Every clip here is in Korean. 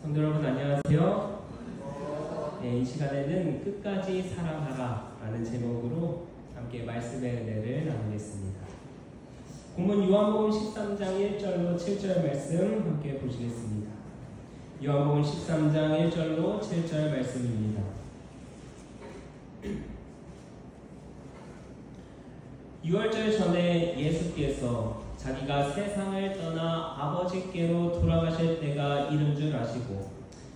성도 여러분 안녕하세요. 이 시간에는 끝까지 사랑하라 라는 제목으로 함께 말씀의 은혜를 나누겠습니다. 본문 요한복음 13장 1절로 7절 말씀 함께 보시겠습니다. 요한복음 13장 1절로 7절 말씀입니다. 6월절 전에 예수께서 자기가 세상을 떠나 아버지께로 돌아가실 때가 이른 줄 아시고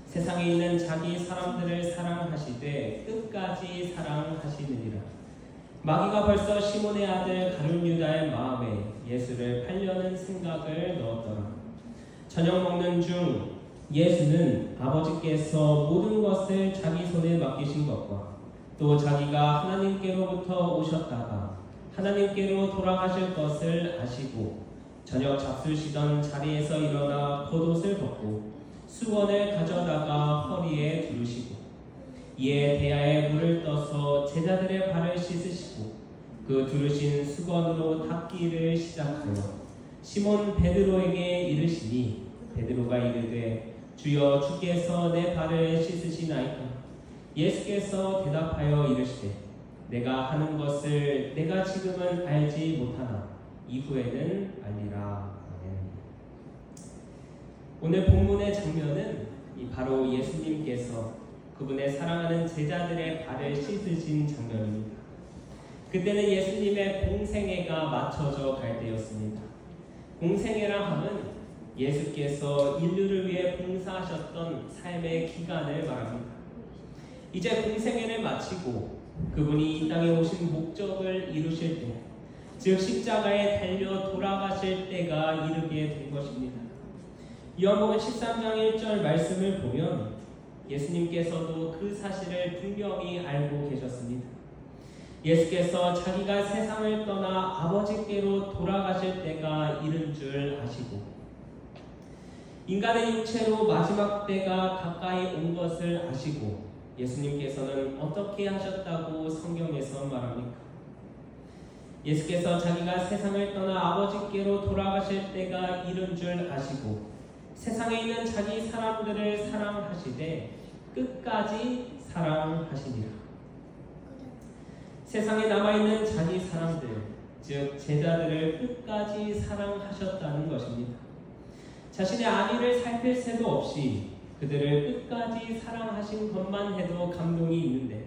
세상에 있는 자기 사람들을 사랑하시되 끝까지 사랑하시느니라. 마귀가 벌써 시몬의 아들 가룟 유다의 마음에 예수를 팔려는 생각을 넣었더라. 저녁 먹는 중 예수는 아버지께서 모든 것을 자기 손에 맡기신 것과 또 자기가 하나님께로부터 오셨다가 하나님께로 돌아가실 것을 아시고 저녁 잡수시던 자리에서 일어나 겉옷을 벗고 수건을 가져다가 허리에 두르시고 이에 대야에 물을 떠서 제자들의 발을 씻으시고 그 두르신 수건으로 닦기를 시작하여 시몬 베드로에게 이르시니 베드로가 이르되 주여 주께서 내 발을 씻으시나이까? 예수께서 대답하여 이르시되 내가 하는 것을 내가 지금은 알지 못하나 이후에는 알리라. 오늘 본문의 장면은 바로 예수님께서 그분의 사랑하는 제자들의 발을 씻으신 장면입니다. 그때는 예수님의 공생애가 맞춰져 갈 때였습니다. 공생애라 함은 예수께서 인류를 위해 봉사하셨던 삶의 기간을 말합니다. 이제 공생애를 마치고 그분이 이 땅에 오신 목적을 이루실 때, 즉 십자가에 달려 돌아가실 때가 이르게 된 것입니다. 요한복음 13장 1절 말씀을 보면 예수님께서도 그 사실을 분명히 알고 계셨습니다. 예수께서 자기가 세상을 떠나 아버지께로 돌아가실 때가 이른 줄 아시고 인간의 육체로 마지막 때가 가까이 온 것을 아시고 예수님께서는 어떻게 하셨다고 성경에서 말합니까? 예수께서 자기가 세상을 떠나 아버지께로 돌아가실 때가 이른 줄 아시고 세상에 있는 자기 사람들을 사랑하시되 끝까지 사랑하시니라. 세상에 남아있는 자기 사람들, 즉 제자들을 끝까지 사랑하셨다는 것입니다. 자신의 안위를 살필 새도 없이 그들을 끝까지 사랑하신 것만 해도 감동이 있는데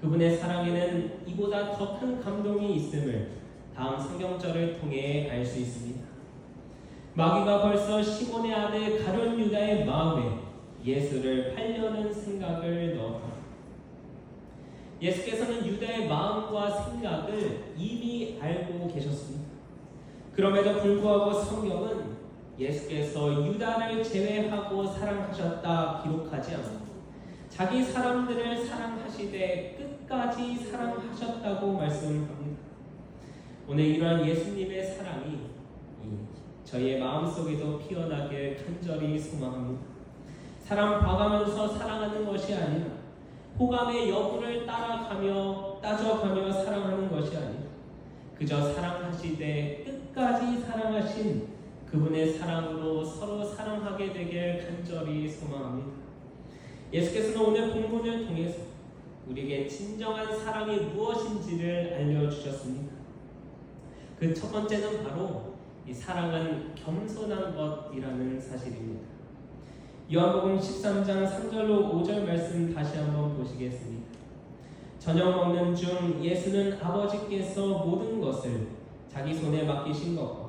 그분의 사랑에는 이보다 더 큰 감동이 있음을 다음 성경절을 통해 알 수 있습니다. 마귀가 벌써 시몬의 아들 가룟 유다의 마음에 예수를 팔려는 생각을 넣었다. 예수께서는 유다의 마음과 생각을 이미 알고 계셨습니다. 그럼에도 불구하고 성경은 예수께서 유다를 제외하고 사랑하셨다 기록하지 않고 자기 사람들을 사랑하시되 끝까지 사랑하셨다고 말씀합니다. 오늘 이러한 예수님의 사랑이 저희의 마음속에도 피어나길 간절히 소망합니다. 사람 봐가면서 사랑하는 것이 아니라 호감의 여부를 따져가며 사랑하는 것이 아니라 그저 사랑하시되 끝까지 사랑하신 그분의 사랑으로 서로 사랑하게 되길 간절히 소망합니다. 예수께서는 오늘 본문을 통해서 우리에게 진정한 사랑이 무엇인지를 알려주셨습니다. 그 첫 번째는 바로 이 사랑은 겸손한 것이라는 사실입니다. 요한복음 13장 3절로 5절 말씀 다시 한번 보시겠습니다. 저녁 먹는 중 예수는 아버지께서 모든 것을 자기 손에 맡기신 것과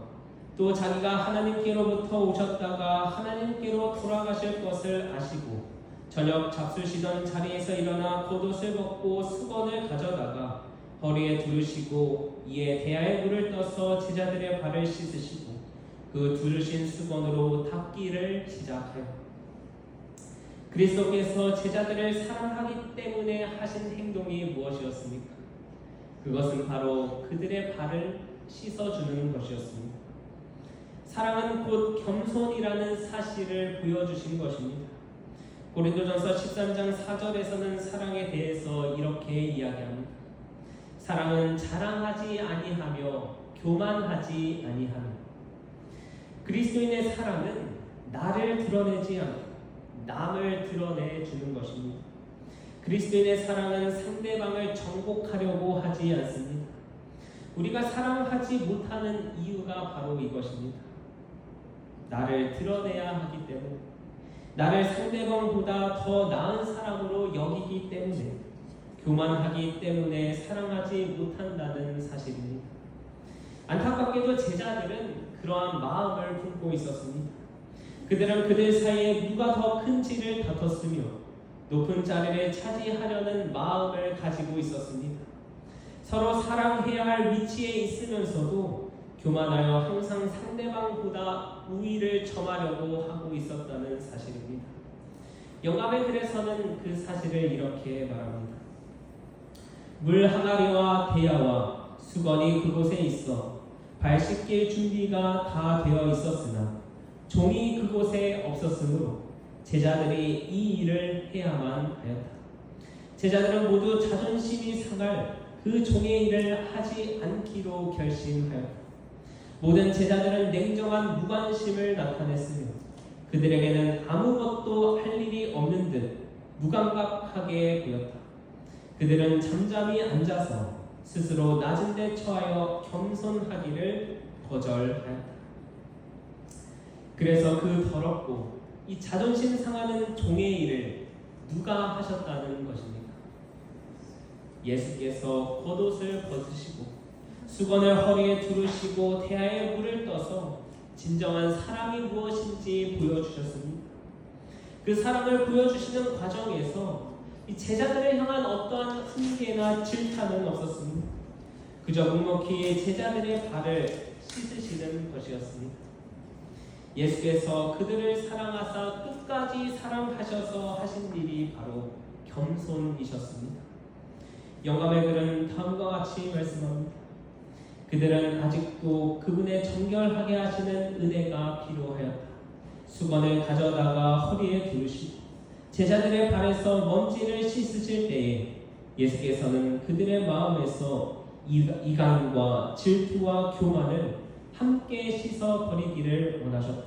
또 자기가 하나님께로부터 오셨다가 하나님께로 돌아가실 것을 아시고 저녁 잡수시던 자리에서 일어나 겉옷을 벗고 수건을 가져다가 허리에 두르시고 이에 대야에 물을 떠서 제자들의 발을 씻으시고 그 두르신 수건으로 닦기를 시작하여 그리스도께서 제자들을 사랑하기 때문에 하신 행동이 무엇이었습니까? 그것은 바로 그들의 발을 씻어주는 것이었습니다. 사랑은 곧 겸손이라는 사실을 보여주신 것입니다. 고린도전서 13장 4절에서는 사랑에 대해서 이렇게 이야기합니다. 사랑은 자랑하지 아니하며 교만하지 아니하며 그리스도인의 사랑은 나를 드러내지 않고 남을 드러내 주는 것입니다. 그리스도인의 사랑은 상대방을 정복하려고 하지 않습니다. 우리가 사랑하지 못하는 이유가 바로 이것입니다. 나를 드러내야 하기 때문에, 나를 상대방보다 더 나은 사람으로 여기기 때문에, 교만하기 때문에 사랑하지 못한다는 사실입니다. 안타깝게도 제자들은 그러한 마음을 품고 있었습니다. 그들은 그들 사이에 누가 더 큰지를 다퉜으며 높은 자리를 차지하려는 마음을 가지고 있었습니다. 서로 사랑해야 할 위치에 있으면서도 교만하여 항상 상대방보다 우위를 점하려고 하고 있었다는 사실입니다. 영감의 글에서는 그 사실을 이렇게 말합니다. 물 항아리와 대야와 수건이 그곳에 있어 발 씻길 준비가 다 되어 있었으나 종이 그곳에 없었으므로 제자들이 이 일을 해야만 하였다. 제자들은 모두 자존심이 상할 그 종의 일을 하지 않기로 결심하였다. 모든 제자들은 냉정한 무관심을 나타냈으며 그들에게는 아무것도 할 일이 없는 듯 무감각하게 보였다. 그들은 잠잠히 앉아서 스스로 낮은 데 처하여 겸손하기를 거절하였다. 그래서 그 더럽고 이 자존심 상하는 종의 일을 누가 하셨다는 것입니까? 예수께서 겉옷을 벗으시고 수건을 허리에 두르시고 대야에 물을 떠서 진정한 사랑이 무엇인지 보여주셨습니다. 그 사랑을 보여주시는 과정에서 이 제자들을 향한 어떠한 훈계나 질타는 없었습니다. 그저 묵묵히 제자들의 발을 씻으시는 것이었습니다. 예수께서 그들을 사랑하사 끝까지 사랑하셔서 하신 일이 바로 겸손이셨습니다. 영감의 글은 다음과 같이 말씀합니다. 그들은 아직도 그분의 정결하게 하시는 은혜가 필요하였다. 수건을 가져다가 허리에 두르시고 제자들의 발에서 먼지를 씻으실 때에 예수께서는 그들의 마음에서 이간과 질투와 교만을 함께 씻어 버리기를 원하셨다.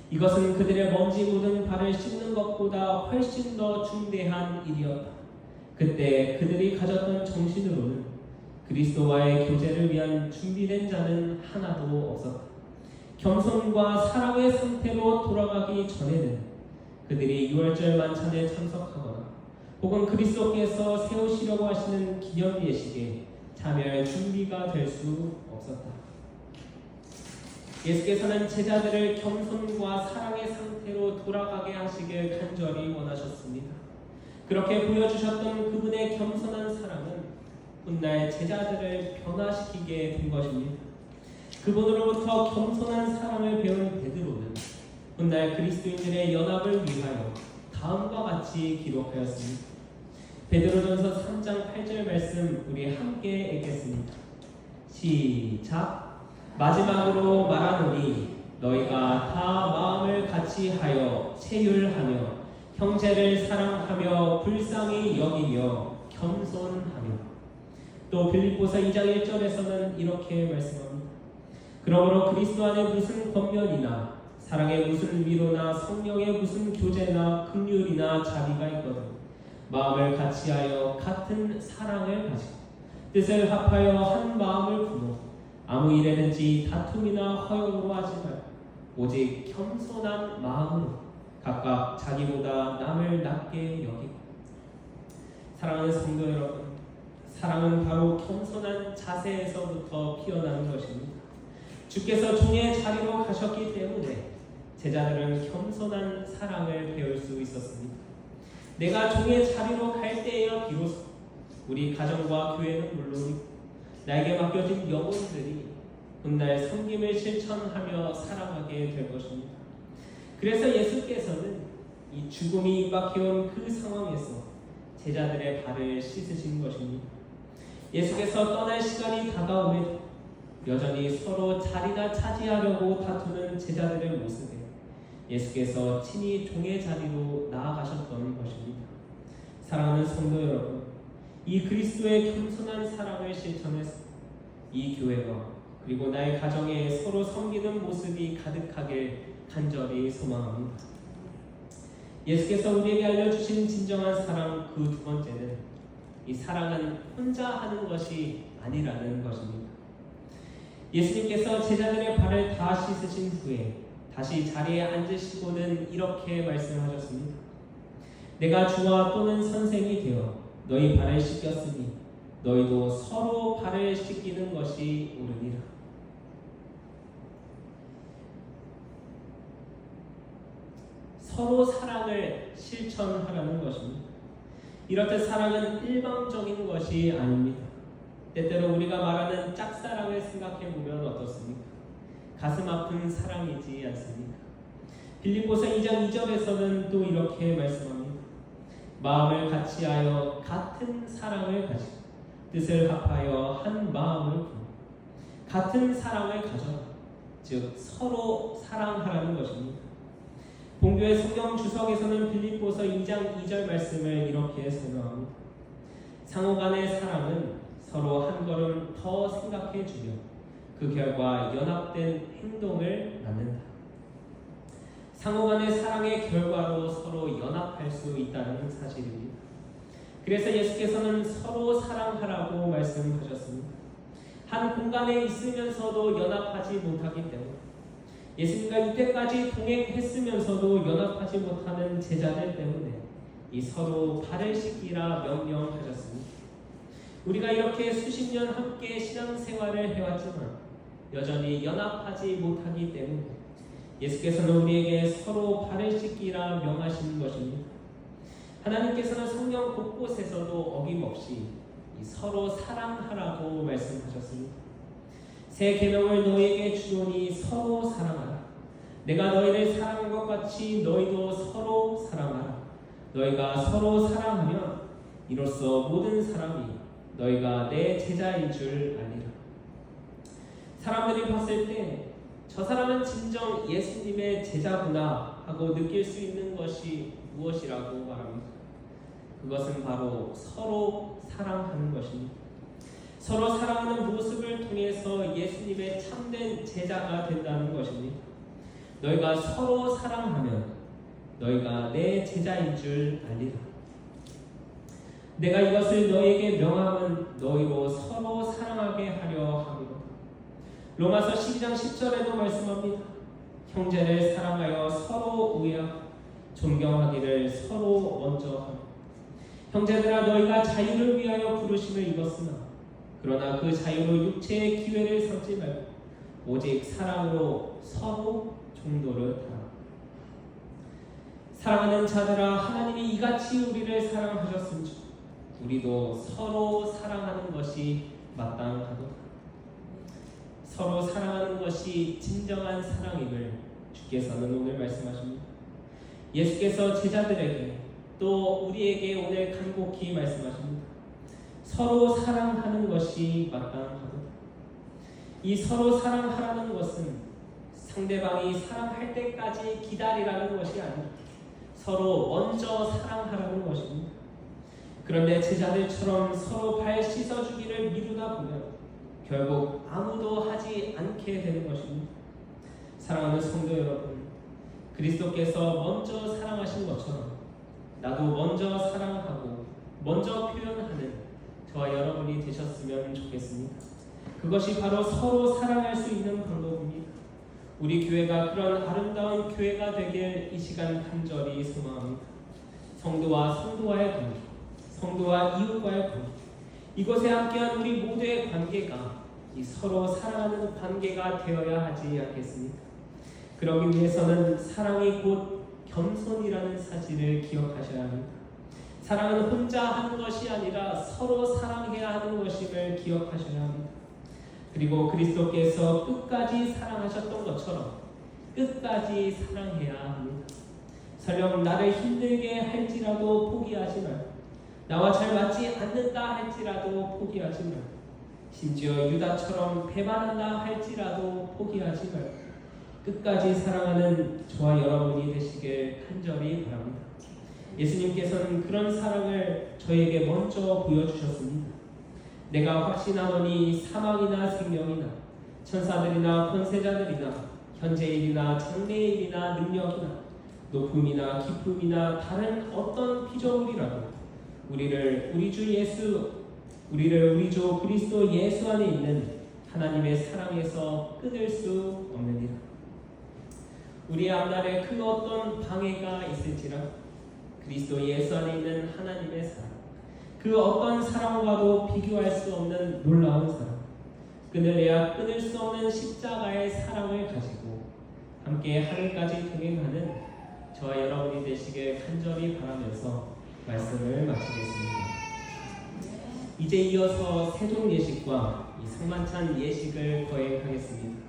이것은 그들의 먼지 묻은 발을 씻는 것보다 훨씬 더 중대한 일이었다. 그때 그들이 가졌던 정신으로는 그리스도와의 교제를 위한 준비된 자는 하나도 없었다. 겸손과 사랑의 상태로 돌아가기 전에는 그들이 유월절 만찬에 참석하거나 혹은 그리스도께서 세우시려고 하시는 기념 예식에 참여할 준비가 될 수 없었다. 예수께서는 제자들을 겸손과 사랑의 상태로 돌아가게 하시길 간절히 원하셨습니다. 그렇게 보여주셨던 그분의 겸손한 사랑은 훗날 제자들을 변화시키게 된 것입니다. 그분으로부터 겸손한 사랑을 배운 베드로는 훗날 그리스도인들의 연합을 위하여 다음과 같이 기록하였습니다. 베드로전서 3장 8절 말씀 우리 함께 읽겠습니다. 시작. 마지막으로 말하노니 너희가 다 마음을 같이 하여 체휼하며 형제를 사랑하며 불쌍히 여기며 겸손하며. 또 빌립보서 2장 1절에서는 이렇게 말씀합니다. 그러므로 그리스도 안에 무슨 권면이나 사랑의 무슨 위로나 성령의 무슨 교제나 긍휼이나 자비가 있거든 마음을 같이하여 같은 사랑을 가지고 뜻을 합하여 한 마음을 품어 아무 일에든지 다툼이나 허용으로 하지 말고 오직 겸손한 마음으로 각각 자기보다 남을 낮게 여기고. 사랑하는 성도 여러분, 사랑은 바로 겸손한 자세에서부터 피어나는 것입니다. 주께서 종의 자리로 가셨기 때문에 제자들은 겸손한 사랑을 배울 수 있었습니다. 내가 종의 자리로 갈 때에야 비로소 우리 가정과 교회는 물론이고 나에게 맡겨진 영혼들이 훗날 섬김을 실천하며 살아가게 될 것입니다. 그래서 예수께서는 이 죽음이 임박해온 그 상황에서 제자들의 발을 씻으신 것입니다. 예수께서 떠날 시간이 다가오면 여전히 서로 자리나 차지하려고 다투는 제자들의 모습에 예수께서 친히 종의 자리로 나아가셨던 것입니다. 사랑하는 성도 여러분, 이 그리스도의 겸손한 사랑을 실천해서 이 교회와 그리고 나의 가정에 서로 섬기는 모습이 가득하게 간절히 소망합니다. 예수께서 우리에게 알려주신 진정한 사랑 그 두 번째는 이 사랑은 혼자 하는 것이 아니라는 것입니다. 예수님께서 제자들의 발을 다 씻으신 후에 다시 자리에 앉으시고는 이렇게 말씀하셨습니다. 내가 주와 또는 선생이 되어 너희 발을 씻겼으니 너희도 서로 발을 씻기는 것이 옳으니라. 서로 사랑을 실천하라는 것입니다. 이렇듯 사랑은 일방적인 것이 아닙니다. 때때로 우리가 말하는 짝사랑을 생각해보면 어떻습니까? 가슴 아픈 사랑이지 않습니까? 빌립보서 2장 2절에서는 또 이렇게 말씀합니다. 마음을 같이하여 같은 사랑을 가지고 뜻을 합하여 한 마음을 품어 같은 사랑을 가져라. 즉 서로 사랑하라는 것입니다. 본교의 성경 주석에서는 빌립보서 2장 2절 말씀을 이렇게 설명합니다. 상호간의 사랑은 서로 한 걸음 더 생각해 주며 그 결과 연합된 행동을 낳는다. 상호간의 사랑의 결과로 서로 연합할 수 있다는 사실입니다. 그래서 예수께서는 서로 사랑하라고 말씀하셨습니다. 한 공간에 있으면서도 연합하지 못하기 때문에 예수님과 이때까지 동행했으면서도 연합하지 못하는 제자들 때문에 이 서로 발을 씻기라 명령하셨습니다. 우리가 이렇게 수십 년 함께 신앙생활을 해왔지만 여전히 연합하지 못하기 때문에 예수께서는 우리에게 서로 발을 씻기라 명하시는 것입니다. 하나님께서는 성경 곳곳에서도 어김없이 서로 사랑하라고 말씀하셨습니다. 새 계명을 너희에게 주노니 서로 사랑하라. 내가 너희를 사랑한 것 같이 너희도 서로 사랑하라. 너희가 서로 사랑하면 이로써 모든 사람이 너희가 내 제자인 줄 아니라. 사람들이 봤을 때 저 사람은 진정 예수님의 제자구나 하고 느낄 수 있는 것이 무엇이라고 말합니다. 그것은 바로 서로 사랑하는 것입니다. 서로 사랑하는 모습을 통해서 예수님의 참된 제자가 된다는 것입니다. 너희가 서로 사랑하면 너희가 내 제자인 줄 알리라. 내가 이것을 너희에게 명함은 너희로 서로 사랑하게 하려 함이로다. 로마서 12장 10절에도 말씀합니다. 형제를 사랑하여 서로 우애하고 존경하기를 서로 먼저 하라. 형제들아 너희가 자유를 위하여 부르심을 입었으나 그러나 그 자유로 육체의 기회를 삼지 말고 오직 사랑으로 서로 종도를 하라. 사랑하는 자들아 하나님이 이같이 우리를 사랑하셨은즉 우리도 서로 사랑하는 것이 마땅하도다. 서로 사랑하는 것이 진정한 사랑임을 주께서는 오늘 말씀하십니다. 예수께서 제자들에게 또 우리에게 오늘 간곡히 말씀하십니다. 서로 사랑하는 것이 마땅하도다. 이 서로 사랑하라는 것은 상대방이 사랑할 때까지 기다리라는 것이 아니라 서로 먼저 사랑하라는 것입니다. 그런데 제자들처럼 서로 발 씻어주기를 미루다 보면 결국 아무도 하지 않게 되는 것입니다. 사랑하는 성도 여러분, 그리스도께서 먼저 사랑하신 것처럼 나도 먼저 사랑하고 먼저 표현하는 저와 여러분이 되셨으면 좋겠습니다. 그것이 바로 서로 사랑할 수 있는 방법입니다. 우리 교회가 그런 아름다운 교회가 되길 이 시간 간절히 소망합니다. 성도와 성도와의 관계, 성도와 이웃과의 관계, 이곳에 함께한 우리 모두의 관계가 이 서로 사랑하는 관계가 되어야 하지 않겠습니까? 그러기 위해서는 사랑이 곧 겸손이라는 사실을 기억하셔야 합니다. 사랑은 혼자 하는 것이 아니라 서로 사랑해야 하는 것임을 기억하셔야 합니다. 그리고 그리스도께서 끝까지 사랑하셨던 것처럼 끝까지 사랑해야 합니다. 설령 나를 힘들게 할지라도 포기하지 말고 나와 잘 맞지 않는다 할지라도 포기하지 말고 심지어 유다처럼 배반한다 할지라도 포기하지 말고 끝까지 사랑하는 저와 여러분이 되시길 간절히 바랍니다. 예수님께서는 그런 사랑을 저에게 먼저 보여주셨습니다. 내가 확신하노니 사망이나 생명이나 천사들이나 권세자들이나 현재일이나 장래일이나 능력이나 높음이나 기쁨이나 다른 어떤 피조물이라도 우리를 우리 주 그리스도 예수 안에 있는 하나님의 사랑에서 끊을 수 없느니라. 우리의 앞날에 그 어떤 방해가 있을지라 그리스도 예수 안에 있는 하나님의 사랑, 그 어떤 사랑과도 비교할 수 없는 놀라운 사랑, 끊을래야 끊을 수 없는 십자가의 사랑을 가지고 함께 하늘까지 동행하는 저와 여러분이 되시길 간절히 바라면서 말씀을 마치겠습니다. 이제 이어서 세종 예식과 이 성만찬 예식을 거행하겠습니다.